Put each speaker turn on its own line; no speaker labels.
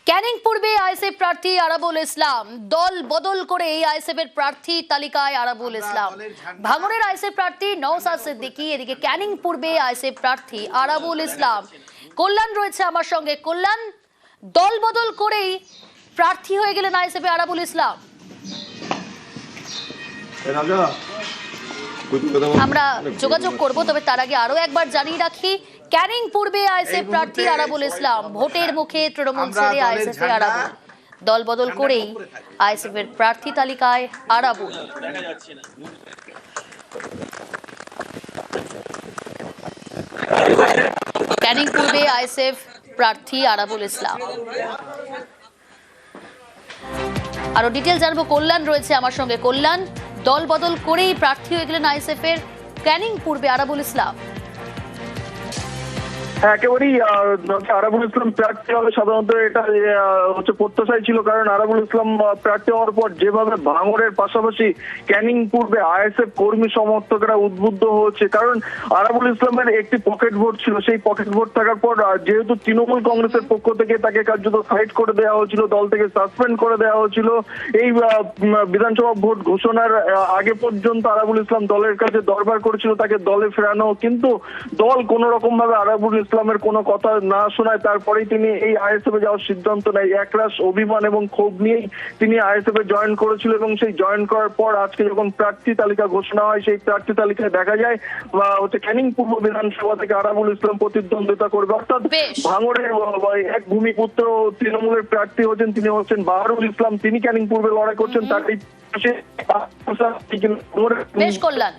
ক্যানিং পূর্বে আইএসএফ প্রার্থী আরাবুল ইসলাম দল বদল করে এই আইএসএফ এর প্রার্থী তালিকায় আরাবুল ইসলাম। ভাঙড়ের আইএসএফ প্রার্থী নওশাদ সিদ্দিকী, এদিকে ক্যানিং পূর্বে আইএসএফ প্রার্থী আরাবুল ইসলাম। কল্যাণ রয়েছে আমার সঙ্গে। কল্যাণ, দল বদল করেই প্রার্থী হয়ে গেলেন আইএসএফ এ আরাবুল ইসলাম। আমরা যোগাযোগ করব, তবে তার আগে আরো একবার জানিয়ে রাখি, ক্যানিং পূর্বে আইএসএফ প্রার্থী আরাবুল ইসলাম, ভোটের মুখে তৃণমূল ছেড়ে আইএসএফ এ আরাবুল, দল বদল করেই আইএসএফ এর প্রার্থী তালিকায় আরাবুল। ক্যানিং পূর্বে আইএসএফ প্রার্থী আরাবুল ইসলাম। আরো ডিটেল জানবো, কল্যাণ রয়েছে আমার সঙ্গে। কল্যাণ, দল বদল করেই প্রার্থী হয়ে গেলেন আইএসএফ এর ক্যানিং পূর্বে আরাবুল ইসলাম।
একেবারেই আরাবুল ইসলাম প্রার্থী হবে, সাধারণত এটা হচ্ছে প্রত্যাশাই ছিল, কারণ আরাবুল ইসলাম প্রার্থী হওয়ার পর যেভাবে ভাঙড়ের পাশাপাশি ক্যানিং পূর্বে আইএসএফ কর্মী সমর্থকরা উদ্বুদ্ধ হচ্ছে, কারণ আরাবুল ইসলামের একটি পকেট ভোট ছিল। সেই পকেট ভোট থাকার পর যেহেতু তৃণমূল কংগ্রেসের পক্ষ থেকে তাকে কার্যত সাইড করে দেওয়া হয়েছিল, দল থেকে সাসপেন্ড করে দেওয়া হয়েছিল, এই বিধানসভা ভোট ঘোষণার আগে পর্যন্ত আরাবুল ইসলাম দলের কাছে দরবার করেছিল তাকে দলে ফেরানো, কিন্তু দল কোন রকম ভাবে আরাবুল ইসলামের কোনো কথা না শোনায় তারপরেই তিনি এই আইএসএফ এ যাওয়ার সিদ্ধান্ত নেয়। একরাশ অভিমান এবং ক্ষোভ নিয়েই তিনি আইএসএফ এ জয়েন করেছিল, এবং সেই জয়েন করার পর আজকে যখন প্রার্থী তালিকা ঘোষণা হয়, সেই প্রার্থী তালিকায় দেখা যায় ক্যানিং পূর্ব বিধানসভা থেকে আরাবুল ইসলাম প্রতিদ্বন্দ্বিতা করবে। অর্থাৎ ভাঙড়ের এক ভূমিপুত্র তৃণমূলের প্রার্থী হচ্ছেন, তিনি হচ্ছেন বাহারুল ইসলাম, তিনি ক্যানিং পূর্বে লড়াই করছেন। তার
বেশ কল্যাণ।